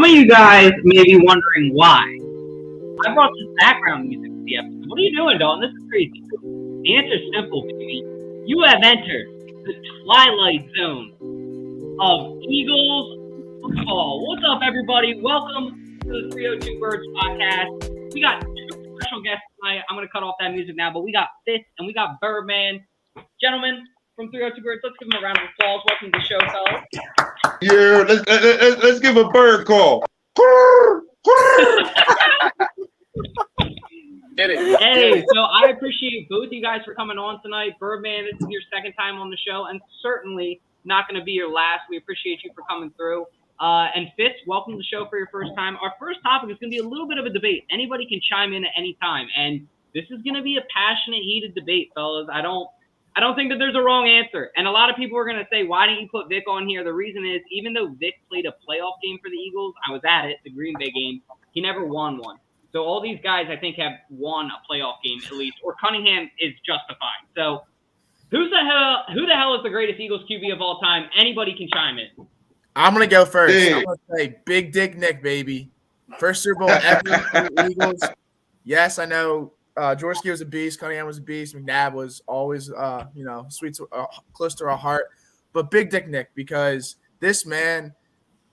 of you guys may be wondering why. I brought some background music to the episode. What are you doing, Dalton? This is crazy. The answer's simple, baby. You have entered the twilight zone of Eagles football. What's up, everybody? Welcome to the 302 Birds podcast. We got two special guests tonight. I'm going to cut off that music now, but we got FITZ and we got Birdman. Gentlemen from 302 Birds, let's give them a round of applause. Welcome to the show, fellas. Yeah, let's give a bird call. Get it. Hey, so I appreciate both you guys for coming on tonight. Birdman, this is your second time on the show, and certainly not going to be your last. We appreciate you for coming through. And FITZ, welcome to the show for your first time. Our first topic is going to be a little bit of a debate. Anybody can chime in at any time, and this is going to be a passionate, heated debate, fellas. I don't think that there's a wrong answer. And a lot of people are going to say, why didn't you put Vic on here? The reason is, even though Vic played a playoff game for the Eagles, I was at it, the Green Bay game, he never won one. So all these guys, I think, have won a playoff game at least, or Cunningham is justified. So who the hell is the greatest Eagles QB of all time? Anybody can chime in. I'm going to go first. Hey. I'm going to say Big Dick Nick, baby. First Super Bowl ever for the Eagles. Yes, I know Jaworski was a beast. Cunningham was a beast. McNabb was always, sweet, close to our heart. But Big Dick Nick, because this man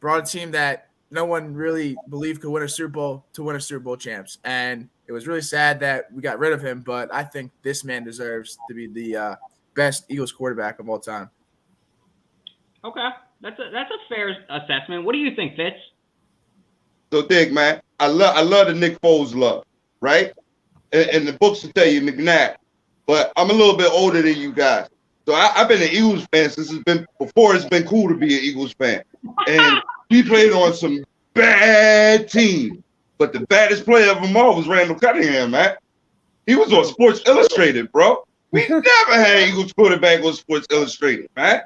brought a team that no one really believed could win a Super Bowl to win a Super Bowl champs. And it was really sad that we got rid of him, but I think this man deserves to be the best Eagles quarterback of all time. Okay. That's a fair assessment. What do you think, Fitz? So Dick, man, I love the Nick Foles love, right? And the books will tell you McNabb, but I'm a little bit older than you guys. So I've been an Eagles fan since it's been cool to be an Eagles fan. And we played on some bad teams, but the baddest player of them all was Randall Cunningham, man. He was on Sports Illustrated, bro. We never had an Eagles quarterback on Sports Illustrated, man.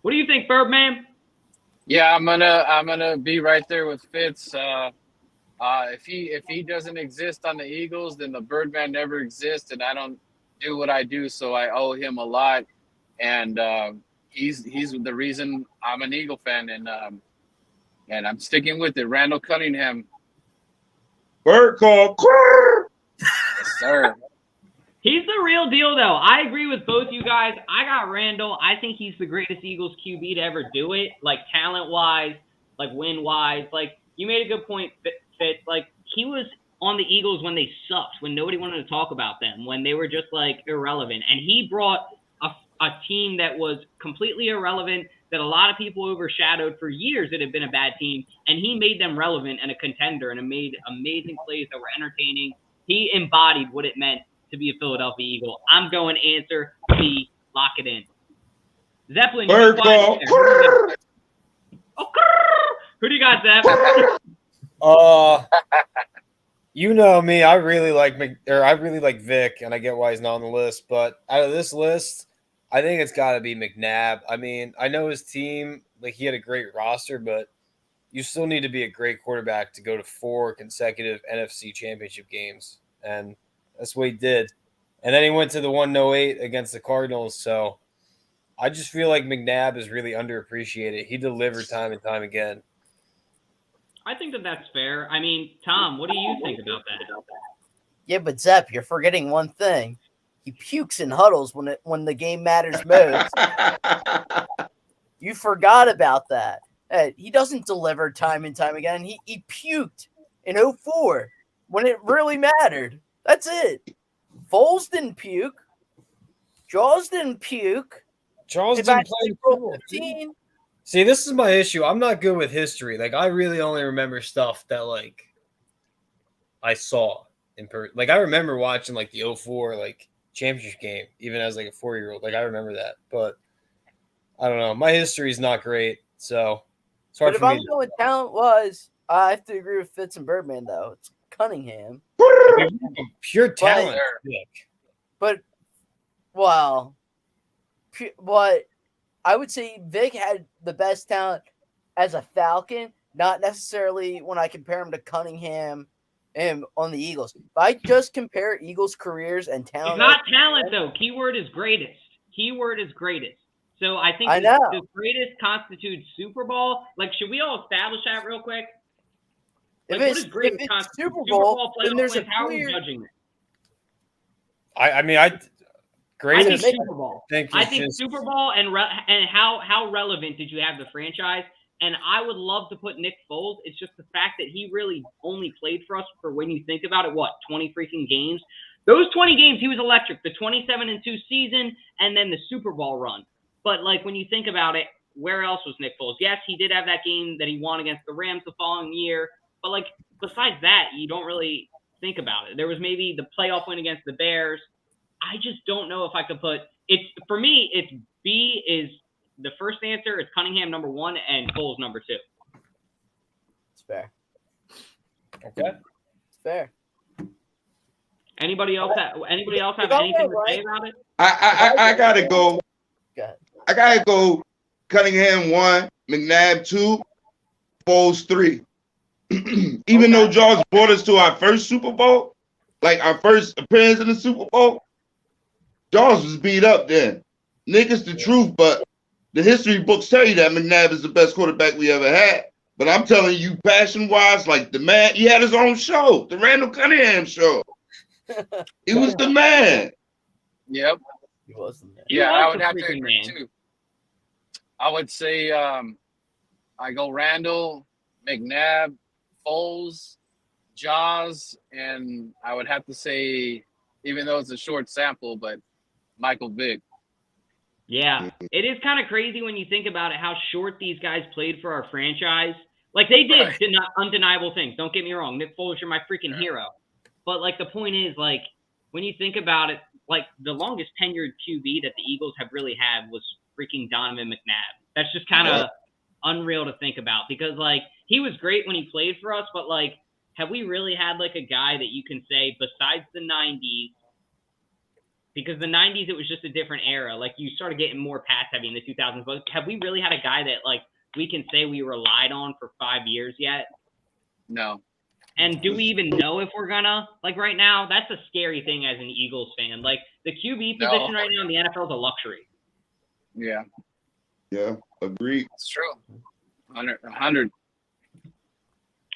What do you think, Birdman? Yeah, I'm gonna be right there with Fitz. If he doesn't exist on the Eagles, then the Birdman never exists, and I don't do what I do, so I owe him a lot. And he's the reason I'm an Eagle fan, and I'm sticking with it. Randall Cunningham. Bird call. Yes, sir. He's the real deal, though. I agree with both you guys. I got Randall. I think he's the greatest Eagles QB to ever do it, like talent-wise, like win-wise. Like, you made a good point, Fitz. Like, he was on the Eagles when they sucked, when nobody wanted to talk about them, when they were just, like, irrelevant. And he brought a team that was completely irrelevant, that a lot of people overshadowed for years that had been a bad team, and he made them relevant and a contender and made amazing plays that were entertaining. He embodied what it meant to be a Philadelphia Eagle. I'm going answer B. Lock it in. Zeppelin. Bird call. Who do you got, Zepp? You know me. I really like Vic, and I get why he's not on the list. But out of this list, I think it's got to be McNabb. I mean, I know his team, like, he had a great roster, but you still need to be a great quarterback to go to 4 consecutive NFC Championship games, and that's what he did. And then he went to the 108 against the Cardinals. So I just feel like McNabb is really underappreciated. He delivered time and time again. I think that that's fair. I mean, Tom, what do you think about that? Yeah, but Zepp, you're forgetting one thing. He pukes in huddles when the game matters most. You forgot about that. He doesn't deliver time and time again. He puked in 2004 when it really mattered. That's it. Foles didn't puke. Jaws didn't puke. Charles didn't play April 15. See, this is my issue. I'm not good with history. Like, I really only remember stuff that, like, I saw in person. Like, I remember watching, like, the 2004, like, championship game, even as, like, a 4-year-old. Like, I remember that. But, I don't know. My history is not great, so it's hard But for if me. I'm going talent was, I have to agree with Fitz and Birdman, though. It's Cunningham. Pure talent. But I would say Vic had the best talent as a Falcon, not necessarily when I compare him to Cunningham and on the Eagles. If I just compare Eagles' careers and talent. It's not talent, though. Keyword is greatest. Keyword is greatest. So I think I know. the greatest constitutes Super Bowl. Like, should we all establish that real quick? Like, If what it's, does greatest if it's constitute? Super Bowl, then playoff there's a wins. How are we clear. judging it? I mean, I think greatest. Super Bowl. think I it's think just- Super Bowl and how relevant did you have the franchise? And I would love to put Nick Foles. It's just the fact that he really only played for us for, when you think about it, 20 freaking games. Those 20 games, he was electric. The 27-2 season and then the Super Bowl run. But, like, when you think about it, where else was Nick Foles? Yes, he did have that game that he won against the Rams the following year. But, like, besides that, you don't really think about it. There was maybe the playoff win against the Bears. I just don't know if I could put – it's for me, it's B is – the first answer is Cunningham number 1 and Foles number 2. It's fair. Okay. It's fair. Anybody else have anything to say about it? I gotta go. Go ahead. I gotta go. Cunningham 1, McNabb 2, Foles 3. Even though Jaws brought us to our first Super Bowl, like our first appearance in the Super Bowl, Jaws was beat up then. Nick is the truth, but the history books tell you that McNabb is the best quarterback we ever had. But I'm telling you, passion-wise, like the man, he had his own show, the Randall Cunningham show. He was the man. Yep. He wasn't there. Yeah, was I would the have to freaking agree man. too. I would say I go Randall, McNabb, Foles, Jaws, and I would have to say, even though it's a short sample, but Michael Vick. Yeah, it is kind of crazy when you think about it, how short these guys played for our franchise. Like, they did Right. undeniable things. Don't get me wrong. Nick Foles, you're my freaking hero. But, like, the point is, like, when you think about it, like, the longest tenured QB that the Eagles have really had was freaking Donovan McNabb. That's just kind of unreal to think about because, like, he was great when he played for us, but, like, have we really had, like, a guy that you can say, besides the 90s, because the 90s, it was just a different era. Like, you started getting more pass-heavy in the 2000s. But have we really had a guy that, like, we can say we relied on for 5 years yet? No. And do we even know if we're gonna? Like, right now, that's a scary thing as an Eagles fan. Like, the QB position right now in the NFL is a luxury. Yeah, Yeah, agreed. it's true. 100.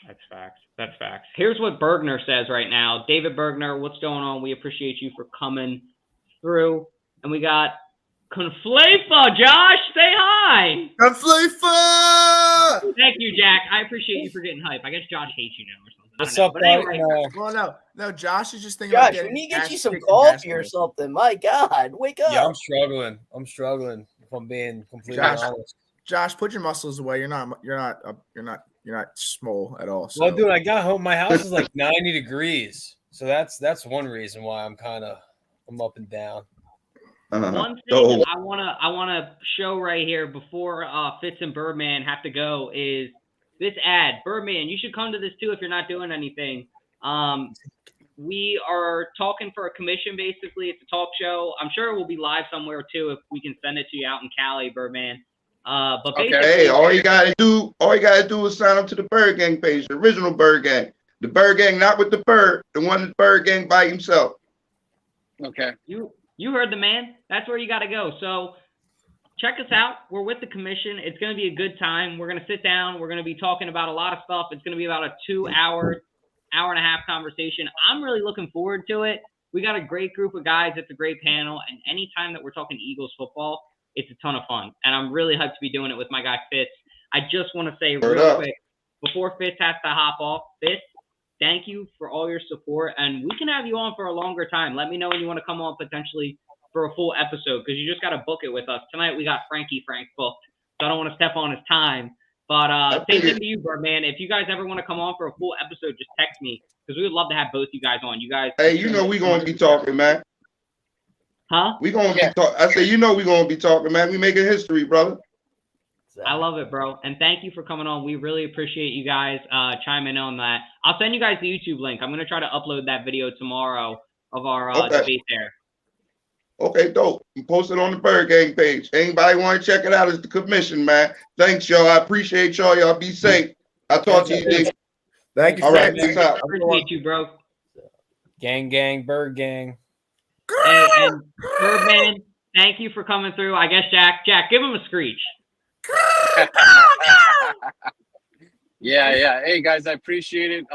That's facts. That's facts. Here's what Bergner says right now. David Bergner, what's going on? We appreciate you for coming through. And we got Conflafa. Josh, say hi. Conflafa! Thank you, Jack. I appreciate you for getting hype. I guess Josh hates you now or something. I What's don't know. up, But anyway, Barton? Well, no, Josh is just thinking about Josh, we getting need to get you ass some kicked in coffee or basketball. something. My God, wake up. Yeah, I'm struggling. If I'm being completely Josh. honest. Josh, put your muscles away. You're not small at all. So. Well, dude, I got home. My house is like 90 degrees, so that's one reason why I'm up and down. one thing So, that I wanna show right here before Fitz and Birdman have to go is this ad. Birdman, you should come to this too if you're not doing anything. We are talking for a commission, basically. It's a talk show. I'm sure it will be live somewhere too if we can send it to you out in Cali, Birdman. But Okay. basically, hey, all you gotta do is sign up to the Bird Gang page, the original Bird Gang. The Bird Gang, not with the bird, the one the Bird Gang by himself. Okay. You heard the man. That's where you got to go. So check us out. We're with the commission. It's going to be a good time. We're going to sit down. We're going to be talking about a lot of stuff. It's going to be about a 2-hour, hour and a half conversation. I'm really looking forward to it. We got a great group of guys. It's a great panel. And anytime that we're talking Eagles football, it's a ton of fun. And I'm really hyped to be doing it with my guy, Fitz. I just want to say real quick, before Fitz has to hop off, Fitz, thank you for all your support. And we can have you on for a longer time. Let me know when you want to come on potentially for a full episode because you just got to book it with us. Tonight we got Frank booked, so I don't want to step on his time. But same thing to you, Birdman. If you guys ever want to come on for a full episode, just text me because we would love to have both you guys on. You guys. Hey, you know we gonna be talking, man. Huh? We gonna be talking. I say, you know we gonna be talking, man. We making history, brother. I love it, bro. And thank you for coming on. We really appreciate you guys chiming in on that. I'll send you guys the YouTube link. I'm going to try to upload that video tomorrow of our debate there. Okay, dope. Post it on the Bird Gang page. Anybody want to check it out? It's the commission, man. Thanks, y'all. I appreciate y'all. Y'all be safe. I'll talk to you, Dick. Thank you. All right, Fitz. peace out. Appreciate you, bro. Gang, Bird Gang. And Birdman, Thank you for coming through. I guess Jack, give him a screech. Yeah. Hey guys, I appreciate it.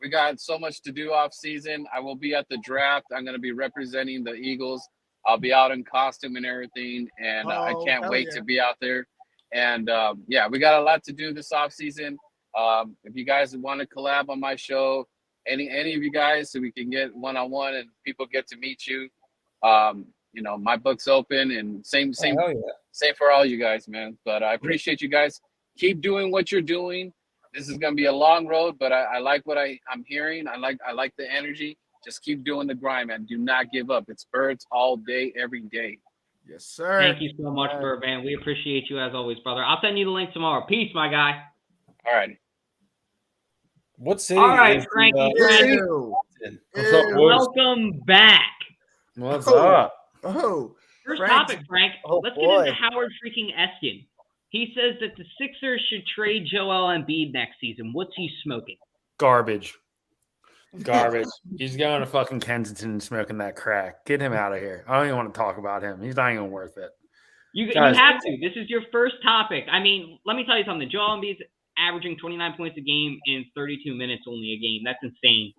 We got so much to do off season. I will be at the draft. I'm going to be representing the Eagles. I'll be out in costume and everything, and I can't wait to be out there. And we got a lot to do this off season. If you guys want to collab on my show, any of you guys, so we can get one-on-one and people get to meet you. My book's open, and same for all you guys, man. But I appreciate you guys. Keep doing what you're doing. This is gonna be a long road, but I like what I'm hearing. I like the energy. Just keep doing the grind, man. Do not give up. It's birds all day, every day. Yes, sir. Thank you so much, Birdman. We appreciate you as always, brother. I'll send you the link tomorrow. Peace, my guy. All right. What city? All right, Frankie. Welcome back. What's up? Oh, First topic, Frank. Let's get boy. into Howard freaking Eskin. He says that the Sixers should trade Joel Embiid next season. What's he smoking? Garbage. He's going to fucking Kensington and smoking that crack. Get him out of here. I don't even want to talk about him. He's not even worth it. You have to. This is your first topic. I mean, let me tell you something. Joel Embiid's averaging 29 points a game in 32 minutes only a game. That's insane.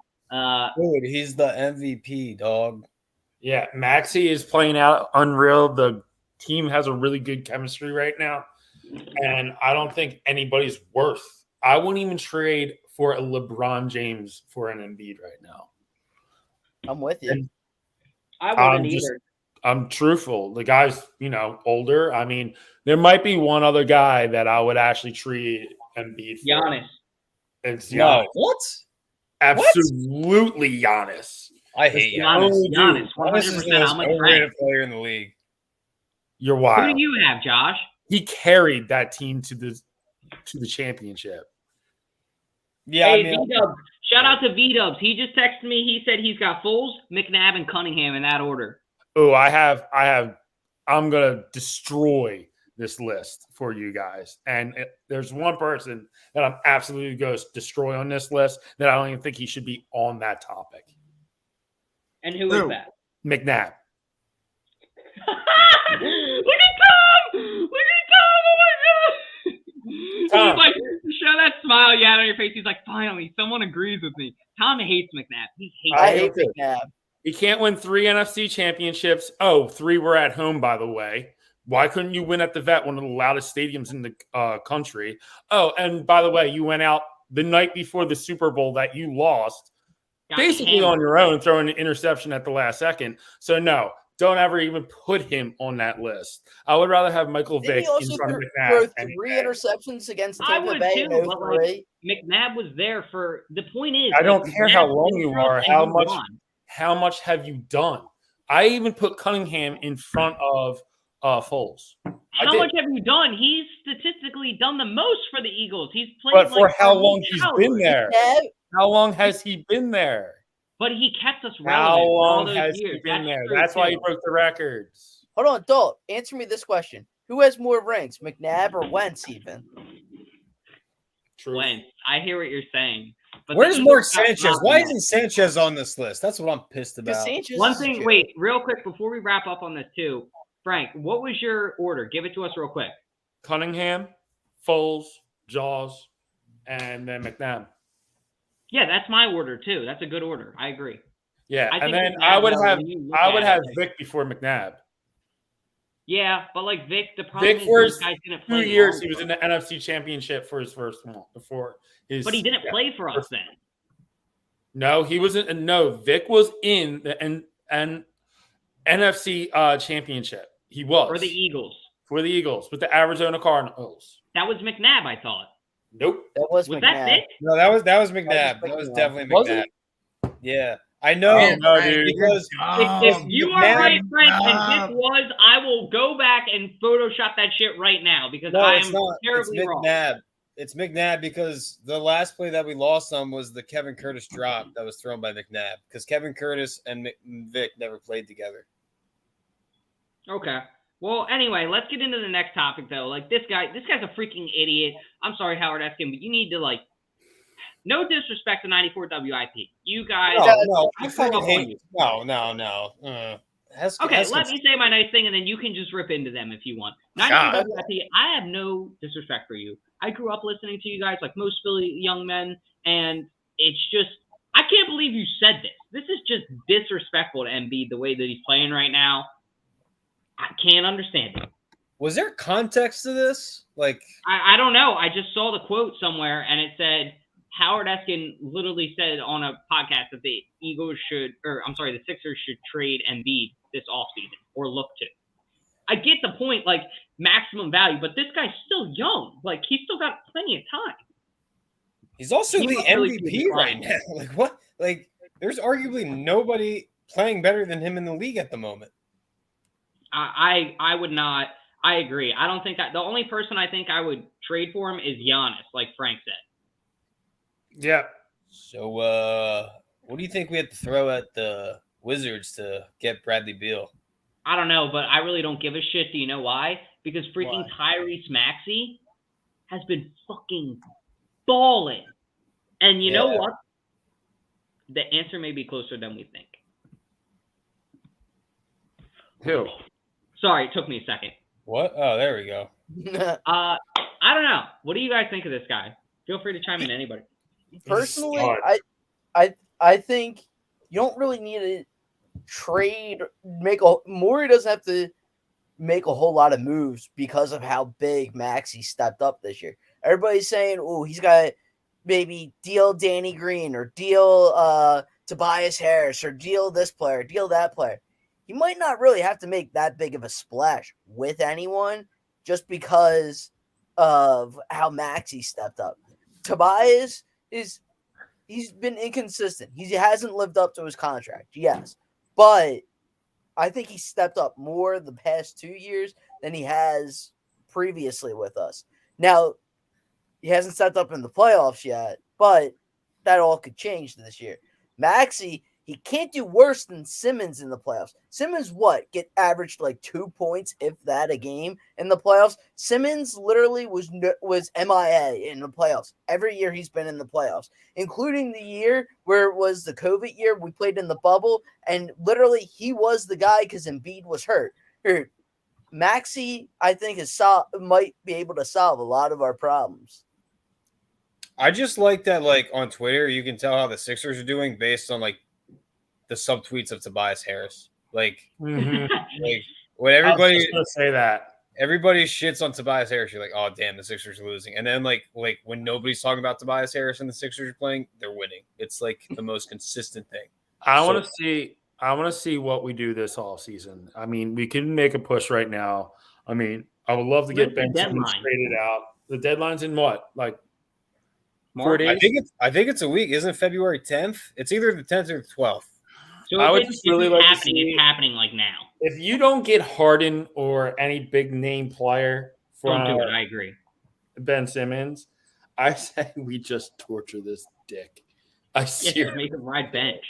Dude, he's the MVP, dog. Yeah, Maxey is playing out unreal. The team has a really good chemistry right now, and I don't think anybody's worth. I wouldn't even trade for a LeBron James for an Embiid right now. I'm with you. And I wouldn't either. I'm truthful. The guy's, older. I mean, there might be one other guy that I would actually trade Embiid for. Giannis. It's Giannis. No, what? Absolutely Giannis. I hate Giannis. 100%. I'm with overrated player in the league. You're wild. Who do you have, Josh? He carried that team to the championship. Yeah, Hey, V-Dubs. Shout out to V-Dubs. He just texted me. He said he's got Foles, McNabb, and Cunningham in that order. Oh, I'm gonna destroy this list for you guys. And there's one person that I'm absolutely going to destroy on this list that I don't even think he should be on that topic. And who is that? McNabb. Look at Tom! Look at Tom! Oh my god! He's like, show that smile you had on your face. He's like, finally, someone agrees with me. Tom hates McNabb. I hate McNabb. He can't win 3 NFC championships. Oh, 3 were at home, by the way. Why couldn't you win at the Vet, one of the loudest stadiums in the country? Oh, and by the way, you went out the night before the Super Bowl that you lost, basically on your own, throwing an interception at the last second. So, no, don't ever even put him on that list. I would rather have Michael Vick in front of McNabb. Throw 3 interceptions against Tampa Bay in 03. McNabb was there for – the point is – I don't care how long you are. How much have you done? I even put Cunningham in front of Foles. How much have you done? He's statistically done the most for the Eagles. He's played But for how long he's been there? How long has he been there? But he kept us relevant. How long has he been there? That's why he broke the records. Hold on, Dalt. Answer me this question. Who has more rings, McNabb or Wentz even? Wentz. I hear what you're saying. But where's Mark Sanchez? Why isn't Sanchez on this list? That's what I'm pissed about. One thing, wait, real quick, before we wrap up on this too, Frank, what was your order? Give it to us real quick. Cunningham, Foles, Jaws, and then McNabb. Yeah, that's my order too. That's a good order. I agree. Yeah, and then I would have Vic before McNabb. Yeah, but like Vic, the problem Vic for is guys didn't play 2 years he was in the NFC Championship for his first one before his. But he didn't play for us then. No, he wasn't. No, Vic was in the NFC Championship. He was for the Eagles. For the Eagles with the Arizona Cardinals. That was McNabb, I thought. Nope. That was McNabb. That Vic? No, that was McNabb. That was definitely McNabb. Yeah. I know, dude. Because if you are right, Frank, and this was, I will go back and Photoshop that shit right now because I am terribly wrong. It's McNabb because the last play that we lost on was the Kevin Curtis drop that was thrown by McNabb because Kevin Curtis and Vic never played together. Okay. Well, anyway, let's get into the next topic though. Like this guy's a freaking idiot. I'm sorry, Howard Eskin, but you need to no disrespect to 94 WIP. You guys. No. I fucking hate you. No. Okay, let me say my nice thing, and then you can just rip into them if you want. 302WIP, I have no disrespect for you. I grew up listening to you guys like most Philly young men, and it's just, I can't believe you said this. This is just disrespectful to Embiid, the way that he's playing right now. I can't understand it. Was there context to this? Like, I don't know. I just saw the quote somewhere, and it said, Howard Eskin literally said on a podcast that the Sixers should trade Embiid this offseason or look to. I get the point, like maximum value, but this guy's still young. Like, he's still got plenty of time. He's also the MVP right now. Like, what? Like, there's arguably nobody playing better than him in the league at the moment. I would not. I agree. I don't think that the only person I think I would trade for him is Giannis, like Frank said. Yeah. So, what do you think we have to throw at the Wizards to get Bradley Beal? I don't know, but I really don't give a shit. Do you know why? Because freaking Tyrese Maxey has been fucking balling. And you know what? The answer may be closer than we think. Who? Sorry, it took me a second. What? Oh, there we go. I don't know. What do you guys think of this guy? Feel free to chime in, anybody. Personally, I think you don't really need to trade. Morey doesn't have to make a whole lot of moves because of how big Maxey stepped up this year. Everybody's saying, "Oh, he's got maybe deal Danny Green or deal Tobias Harris or deal this player, deal that player." He might not really have to make that big of a splash with anyone just because of how Maxey stepped up. Tobias he's been inconsistent. He hasn't lived up to his contract, yes. But I think he stepped up more the past 2 years than he has previously with us. Now, he hasn't stepped up in the playoffs yet, but that all could change this year. Maxey, he can't do worse than Simmons in the playoffs. Simmons, averaged like 2 points, if that, a game in the playoffs. Simmons literally was MIA in the playoffs every year he's been in the playoffs, including the year where it was the COVID year. We played in the bubble, and literally he was the guy because Embiid was hurt. Maxey, I think, might be able to solve a lot of our problems. I just like that, like, on Twitter, you can tell how the Sixers are doing based on, like, the subtweets of Tobias Harris. Like, like when everybody say that, everybody shits on Tobias Harris, you're like, oh damn, the Sixers are losing. And then like when nobody's talking about Tobias Harris and the Sixers are playing, they're winning. It's like the most consistent thing. I want to see what we do this all season. I mean, we can make a push right now. I mean, I would love to get Ben Simmons traded out. The deadline's in what? Like 4 days? I think it's a week. Isn't it February 10th? It's either the 10th or the 12th. So I would just really like to see it's happening like now. If you don't get Harden or any big name player from don't do it. I agree. Ben Simmons, I say we just torture this dick. Just make him ride bench.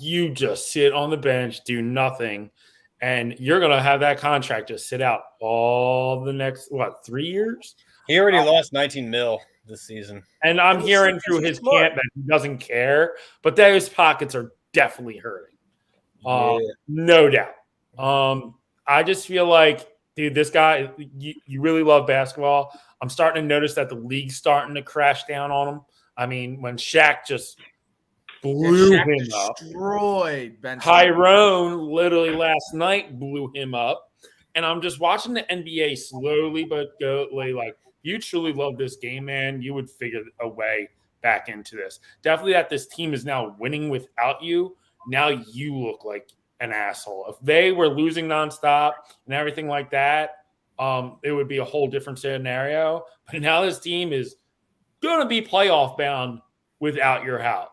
You just sit on the bench, do nothing, and you're gonna have that contract just sit out all the next 3 years? He already lost 19 mil this season, and I'm hearing through his camp that he doesn't care, but those pockets are definitely hurting. No doubt. I just feel like, dude, this guy, you really love basketball. I'm starting to notice that the league's starting to crash down on him. I mean, when Shaq just blew him up. Destroyed Ben. Tyrone literally last night blew him up. And I'm just watching the NBA slowly but go, like, you truly love this game, man, you would figure a way back into this. Definitely that this team is now winning without you. Now you look like an asshole. If they were losing nonstop and everything like that, it would be a whole different scenario. But now this team is going to be playoff bound without your help.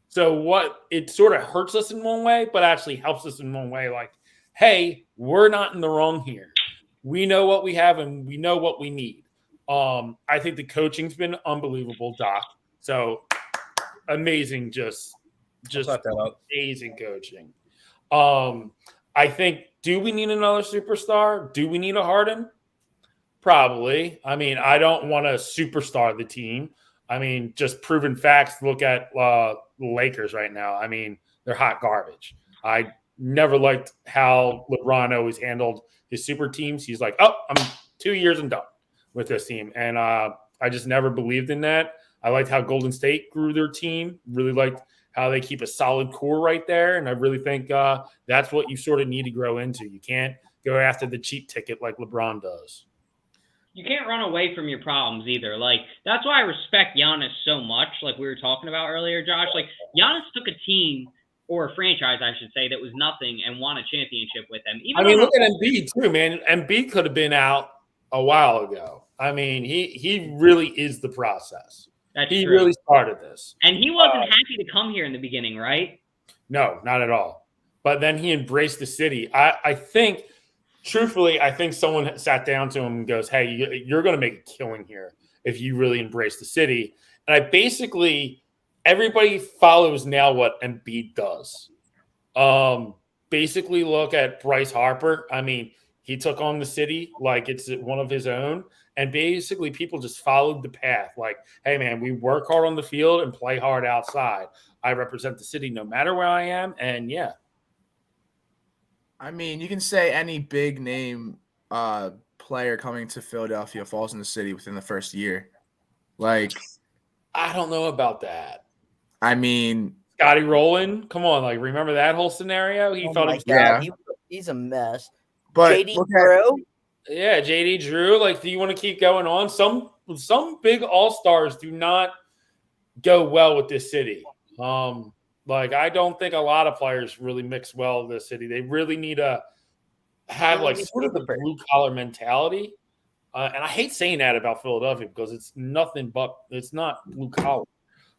So it sort of hurts us in one way, but actually helps us in one way. Like, hey, we're not in the wrong here. We know what we have and we know what we need. I think the coaching's been unbelievable, Doc. So amazing, just amazing coaching. I think, do we need another superstar? Do we need a Harden? Probably. I mean, I don't want to superstar the team. I mean, just proven facts. Look at the Lakers right now. I mean, they're hot garbage. never liked how LeBron always handled his super teams. He's like, oh, I'm 2 years and done with this team. And I just never believed in that. I liked how Golden State grew their team, really liked how they keep a solid core right there. And I really think that's what you sort of need to grow into. You can't go after the cheap ticket like LeBron does. You can't run away from your problems either. Like, that's why I respect Giannis so much, like we were talking about earlier, Josh. Like, Giannis took a team, or a franchise, I should say, that was nothing and won a championship with them. Look at Embiid, too, man. Embiid could have been out a while ago. I mean, he really is the process. He really started this. And he wasn't happy to come here in the beginning, right? No, not at all. But then he embraced the city. I think, truthfully, I think someone sat down to him and goes, hey, you're going to make a killing here if you really embrace the city. And everybody follows now what Embiid does. Basically, look at Bryce Harper. I mean, he took on the city like it's one of his own. And basically, people just followed the path. Like, hey, man, we work hard on the field and play hard outside. I represent the city no matter where I am. And, yeah. I mean, you can say any big name player coming to Philadelphia falls in the city within the first year. Like, I don't know about that. I mean, Scotty Rowland, come on, like remember that whole scenario? He thought he's a mess. But JD Drew, JD Drew. Like, do you want to keep going on? Some big all-stars do not go well with this city. Like, I don't think a lot of players really mix well with this city. They really need to have like sort of the blue collar mentality. And I hate saying that about Philadelphia because it's nothing but it's not blue collar.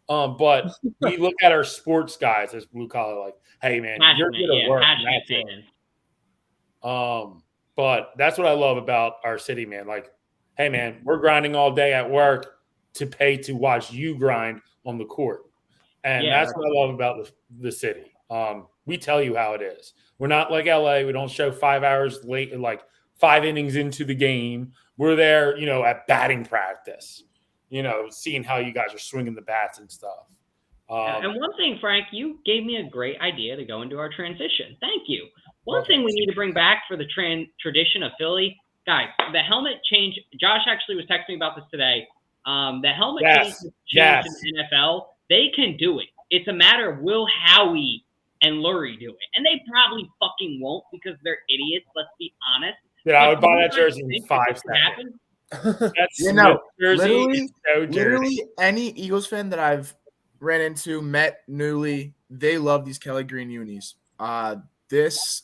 But we look at our sports guys as blue collar, like, hey man, you're gonna work. But that's what I love about our city, man. Like, hey man, we're grinding all day at work to pay to watch you grind on the court. And that's what I love about the city. We tell you how it is. We're not like LA. We don't show 5 hours late, like 5 innings into the game. We're there, at batting practice, seeing how you guys are swinging the bats and stuff. And one thing, Frank, you gave me a great idea to go into our transition. Thank you. One thing we need to bring back for the tradition of Philly, guys, the helmet change. Josh actually was texting me about this today. The helmet change in the NFL, they can do it. It's a matter of will Howie and Lurie do it. And they probably fucking won't because they're idiots, let's be honest. Yeah, I would buy that jersey in 5 seconds. Literally any Eagles fan that I've ran into, met newly, they love these Kelly Green unis. This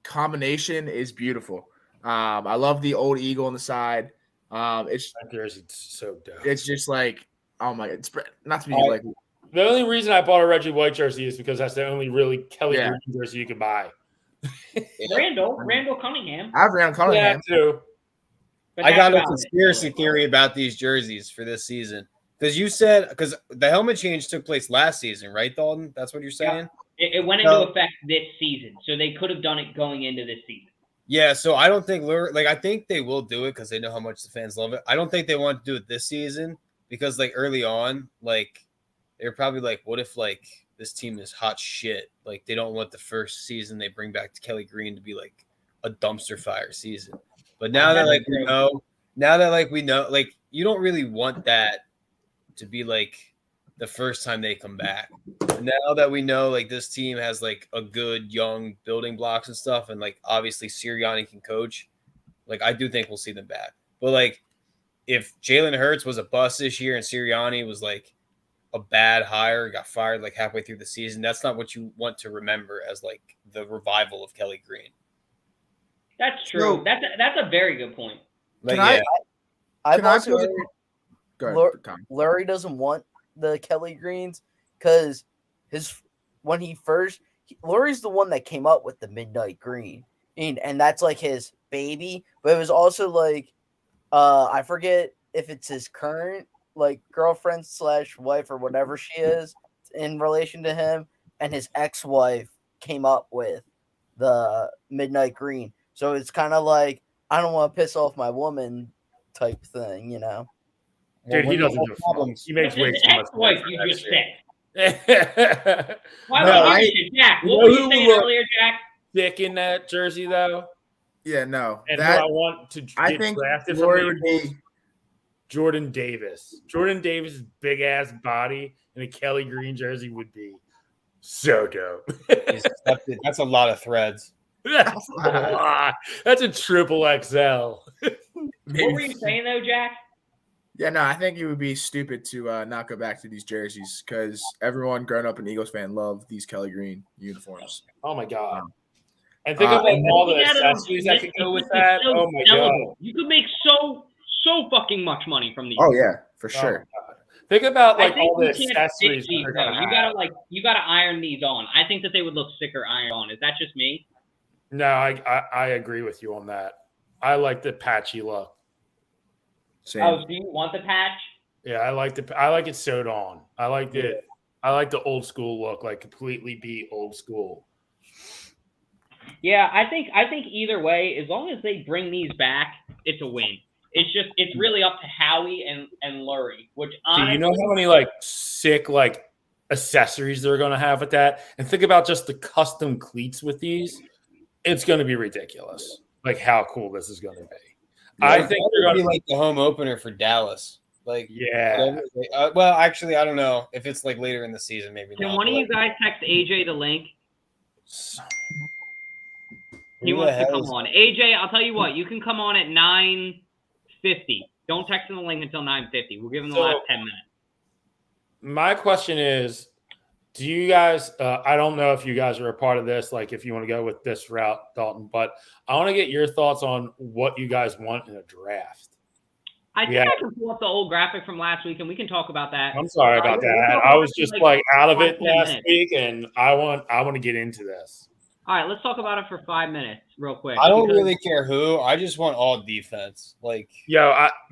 combination is beautiful. I love the old eagle on the side. It's that jersey's so dope. It's just like, oh my god, it's not to be like. The only reason I bought a Reggie White jersey is because that's the only really Kelly Green jersey you can buy. Randall Cunningham. I have Randall Cunningham too. I got a conspiracy theory about these jerseys for this season. Because the helmet change took place last season, right, Dalton? That's what you're saying? Yeah. It went into effect this season, so they could have done it going into this season. Yeah, so I don't think I think they will do it because they know how much the fans love it. I don't think they want to do it this season because early on, they're probably like, what if this team is hot shit? Like they don't want the first season they bring back to Kelly Green to be like a dumpster fire season. But now that we know, you don't really want that to be the first time they come back. Now that we know this team has a good young building blocks and stuff, and obviously Sirianni can coach, I do think we'll see them back. But if Jalen Hurts was a bust this year and Sirianni was a bad hire, got fired halfway through the season, that's not what you want to remember as the revival of Kelly Green. That's true. So, that's a very good point. I've also heard Lurie doesn't want the Kelly Greens because Lurie's the one that came up with the midnight green, and that's his baby. But it was also I forget if it's his current girlfriend / wife or whatever she is in relation to him, and his ex-wife came up with the midnight green. So it's kind of I don't want to piss off my woman type thing, Dude, he doesn't do problems. He makes way too much. Wife, you just said. Why No, would you, Jack? You What know were you who saying will- earlier, Jack? Thick in that jersey though, Yeah, no. and who I want to I get think drafted from Lori the would Eagles, be. Jordan Davis. Jordan Davis' big ass body in a Kelly Green jersey would be so dope. He's accepted. That's a lot of threads. That's a lot. That's a triple XL. What were you saying though, Jack? Yeah, no, I think it would be stupid to not go back to these jerseys because everyone growing up an Eagles fan loved these Kelly Green uniforms. Oh my god! And think about and all the Looking at it on accessories that could go with it's that. so Oh my sellable. god! You could make so fucking much money from these. Oh yeah, for Oh sure. my God. Think about I like think all the you can't accessories stitch these, that they're though. gonna have. You gotta iron these on. I think that they would look sicker ironed on. Is that just me? No, I agree with you on that. I like the patchy look. Same. Oh, do you want the patch? Yeah, I like it sewed on. I like the old school look, like completely be old school. Yeah, I think either way, as long as they bring these back, it's a win. It's really up to Howie and Lurie, which Do honestly, you know how many like sick like accessories they're gonna have with that? And think about just the custom cleats with these. It's gonna be ridiculous. Like how cool this is gonna be. I think they're It'll be gonna like the home opener for Dallas. Like, yeah. well, actually, I don't know if it's like later in the season. Maybe can not. one of you guys text AJ the link? He Who the wants to hell come is- on. AJ, I'll tell you what, you can come on at 9:50. Don't text him the link until 9:50. We'll give him the last 10 minutes. My question is, do you guys I don't know if you guys are a part of this, like if you want to go with this route, Dalton, but I want to get your thoughts on what you guys want in a draft. I think I can pull up the old graphic from last week and we can talk about that. I'm sorry about that. I was just like out of it last week, and I want to get into this. All right, let's talk about it for 5 minutes real quick. I don't really care who. I just want all defense. Like,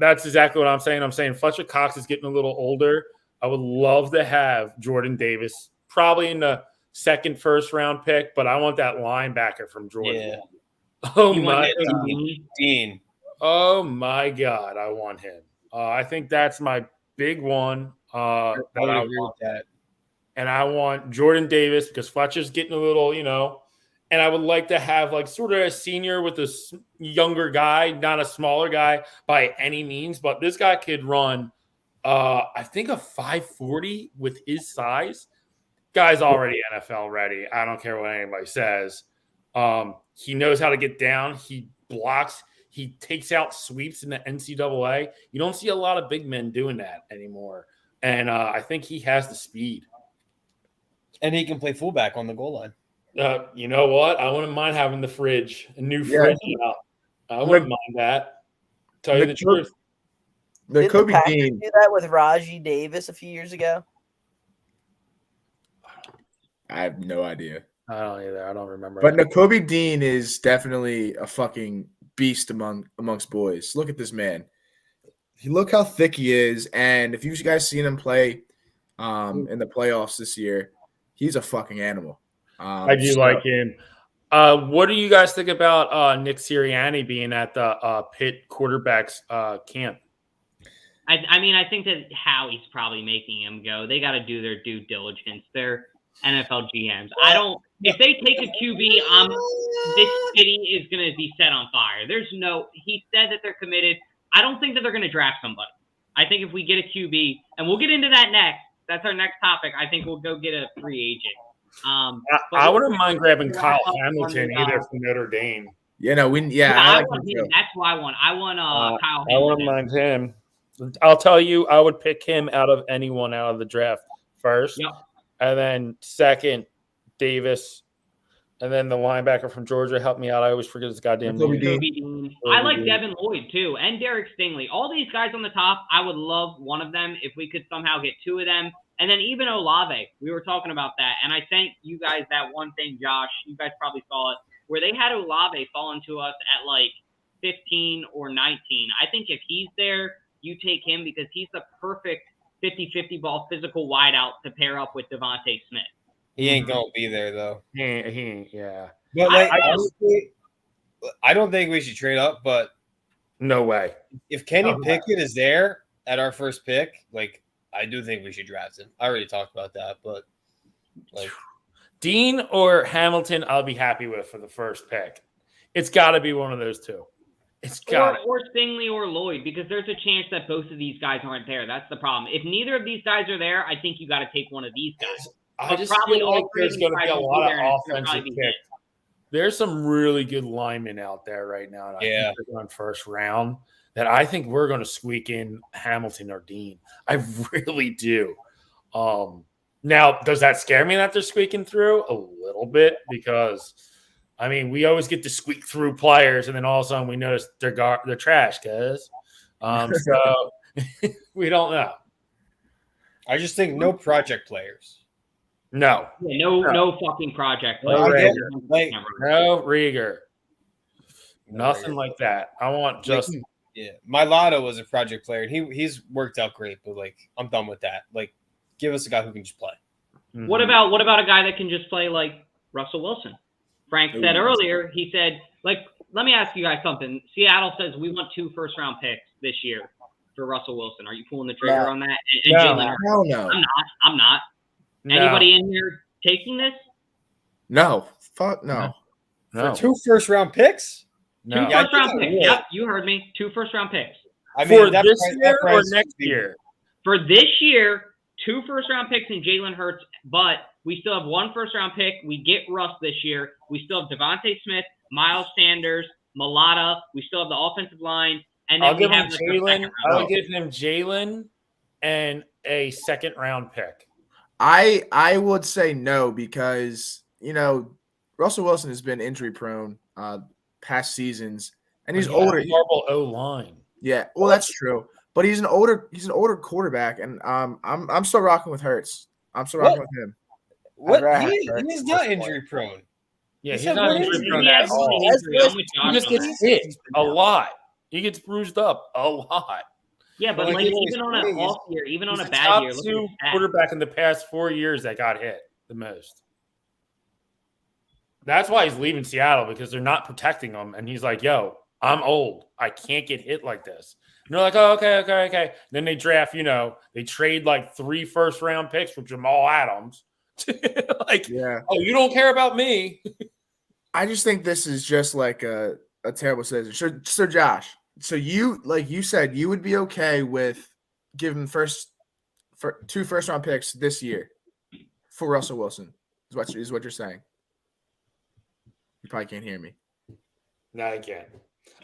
That's exactly what I'm saying. I'm saying Fletcher Cox is getting a little older. I would love to have Jordan Davis, probably in the second, first round pick, but I want that linebacker from Georgia. Yeah. Oh You want my that god. Dean. Oh my god, I want him. I think that's my big one. I That would I agree want. with that. And I want Jordan Davis because Fletcher's getting a little, and I would like to have like sort of a senior with a younger guy, not a smaller guy by any means, but this guy could run, I think a 540 with his size. Guy's already NFL ready. I don't care what anybody says. He knows how to get down. He blocks. He takes out sweeps in the NCAA. You don't see a lot of big men doing that anymore. And I think he has the speed. And he can play fullback on the goal line. You know what? I wouldn't mind having a new fridge out. I wouldn't mind that. Tell you the truth. The Did Kobe the Packers Dean. do that with Raji Davis a few years ago? I have no idea. I don't either. I don't remember. But Nakobe Dean is definitely a fucking beast amongst boys. Look at this man. Look how thick he is. And if you guys seen him play in the playoffs this year, he's a fucking animal. I do like him. What do you guys think about Nick Sirianni being at the Pitt quarterbacks camp? I mean, I think that Howie's probably making him go. They got to do their due diligence. They're NFL GMs. If they take a QB, this city is going to be set on fire. He said that they're committed. I don't think that they're going to draft somebody. I think if we get a QB, and we'll get into that next, that's our next topic. I think we'll go get a free agent. I wouldn't mind grabbing Kyle Hamilton either from Notre Dame. I like want him him. too. That's what I want. I want Kyle I wouldn't Hamilton. mind him. I'll tell you, I would pick him out of anyone out of the draft first. Yep. And then second, Davis. And then the linebacker from Georgia. Help me out. I always forget his goddamn name. I like Devin Lloyd too, and Derek Stingley. All these guys on the top, I would love one of them if we could somehow get two of them. And then even Olave, we were talking about that. And I sent you guys that one thing, Josh. You guys probably saw it, where they had Olave falling to us at like 15 or 19. I think if he's there, you take him because he's the perfect 50-50 ball physical wideout to pair up with Devontae Smith. He ain't gonna be there though. He ain't, yeah. But honestly, I don't think we should trade up. But No way. if Kenny Pickett is there at our first pick, like I do think we should draft him. I already talked about that, but like Dean or Hamilton, I'll be happy with for the first pick. It's got to be one of those two. It's got or Stingley or Lloyd, because there's a chance that both of these guys aren't there. That's the problem. If neither of these guys are there, I think you got to take one of these guys. I just feel like there's going to be a lot of offensive picks. There's some really good linemen out there right now. And I think they're going first round that I think we're going to squeak in Hamilton or Dean. I really do. Now, does that scare me that they're squeaking through? A little bit, because I mean, we always get to squeak through players, and then all of a sudden we notice they're trash, guys. So we don't know. I just think no project players. No. Yeah, no fucking project No players. No Rieger. Nothing like that. I want just My Lotto was a project player, and he's worked out great, but like I'm done with that. Like, give us a guy who can just play. Mm-hmm. What about a guy that can just play like Russell Wilson? Frank said earlier, he said, like, let me ask you guys something. Seattle says we want 2 first-round picks this year for Russell Wilson. Are you pulling the trigger on that? And Jalen Hurts? Hell no. I'm not. No. Anybody in here taking this? No. Fuck no. For 2 first-round picks? No. 2 first-round picks. Yep, you heard me. 2 first-round picks. I mean, for this year or next year? For this year, 2 first-round picks in Jalen Hurts, but we still have 1 first-round pick. We get Russ this year. We still have Devontae Smith, Miles Sanders, Mulata. We still have the offensive line. And then I'll give him like Jalen. I'll give him Jalen and a second-round pick. I would say no, because Russell Wilson has been injury prone past seasons, and he's older. Horrible O-line. Yeah, well, that's true. But he's an older quarterback, and I'm still rocking with Hurts. I'm still rocking with him. What? He's not injury prone. Yeah, he's not injury prone at all. He just gets hit a lot. He gets bruised up a lot. Yeah, but like even on an off year, even on a bad year, look at his quarterback in the past 4 years that got hit the most. That's why he's leaving Seattle, because they're not protecting him, and he's like, "Yo, I'm old. I can't get hit like this." And they're like, "Oh, okay." Then they draft, they trade like 3 first-round picks for Jamal Adams. Oh, you don't care about me. I just think this is just like a terrible decision. So Josh, so you said you would be okay with giving 2 first-round picks this year for Russell Wilson, is what you're saying. You probably can't hear me. No, I can't.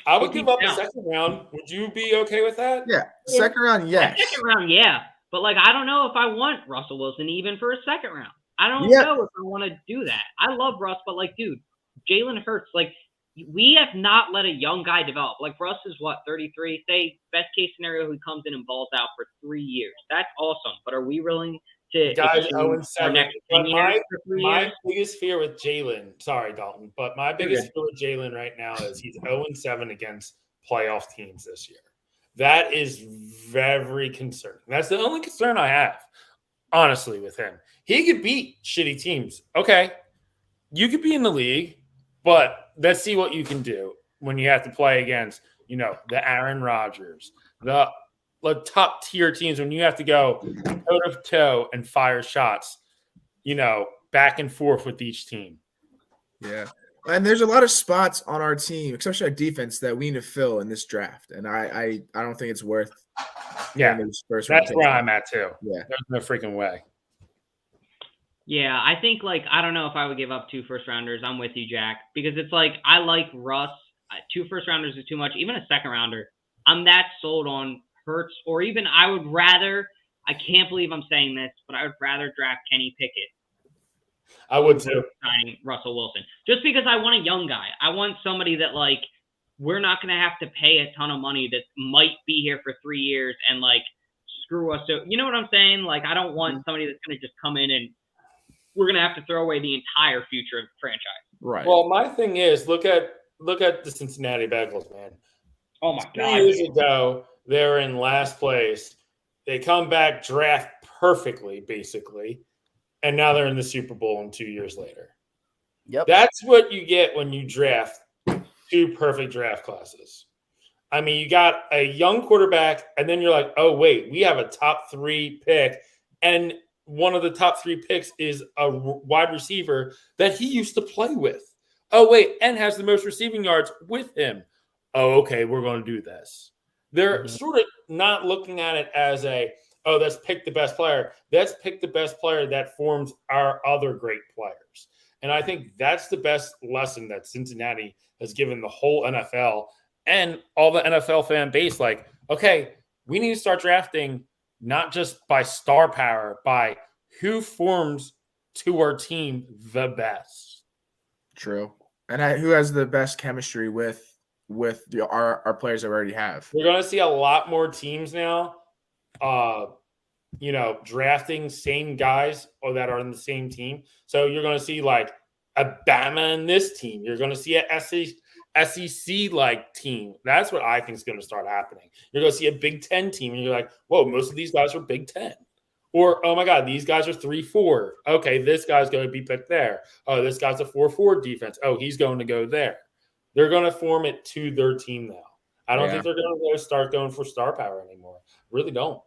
I would give up the second round. Would you be okay with that? Yeah, second round, yes. Second round, yeah. But like, I don't know if I want Russell Wilson even for a second round. I don't know if I want to do that. I love Russ, but like, dude, Jalen Hurts, like, we have not let a young guy develop. Like, Russ is what, 33? Say, best case scenario, he comes in and balls out for 3 years. That's awesome. But are we willing to guys 0-7? My years? biggest fear with Jalen, sorry, Dalton, but my biggest fear with Jalen right now is he's 0-7 against playoff teams this year. That is very concerning. That's the only concern I have, honestly, with him. He could beat shitty teams. Okay, you could be in the league, but let's see what you can do when you have to play against, the Aaron Rodgers, the top tier teams, when you have to go toe to toe and fire shots, back and forth with each team. Yeah. And there's a lot of spots on our team, especially our defense, that we need to fill in this draft. And I don't think it's worth those first round. That's where I'm at too. Yeah. There's no freaking way. Yeah, I think, like, I don't know if I would give up 2 first-rounders. I'm with you, Jack, because it's like, I like Russ. 2 first-rounders is too much. Even a second-rounder, I'm that sold on Hurts, or even I would rather, I can't believe I'm saying this, but I would rather draft Kenny Pickett. I would too. Signing Russell Wilson. Just because I want a young guy. I want somebody that, like, we're not going to have to pay a ton of money that might be here for 3 years and, like, screw us. So, you know what I'm saying? Like, I don't want somebody that's going to just come in and we're going to have to throw away the entire future of the franchise. Right. Well, my thing is, look at the Cincinnati Bengals, man. Oh, my God. 2 years ago, they were in last place. They come back, draft perfectly, basically, and now they're in the Super Bowl 2 years later. Yep. That's what you get when you draft 2 perfect draft classes. I mean, you got a young quarterback, and then you're like, oh, wait, we have a top 3 pick. And one of the top 3 picks is a wide receiver that he used to play with. Oh, wait, and has the most receiving yards with him. Oh, okay, we're going to do this. They're sort of not looking at it as let's pick the best player. Let's pick the best player that forms our other great players. And I think that's the best lesson that Cincinnati has given the whole NFL and all the NFL fan base. Like, okay, we need to start drafting not just by star power, by who forms to our team the best. True. And who has the best chemistry with our players that we already have. We're going to see a lot more teams now, drafting same guys or that are in the same team. So you're going to see like a Bama in this team. You're going to see a SEC like team. That's what I think is going to start happening. You're going to see a Big Ten team, and you're like, whoa, most of these guys are Big Ten. Or, oh my God, these guys are 3-4. Okay, this guy's going to be picked there. Oh, this guy's a 4-4 defense. Oh, he's going to go there. They're going to form it to their team now. I don't think they're going to start going for star power anymore. Really don't.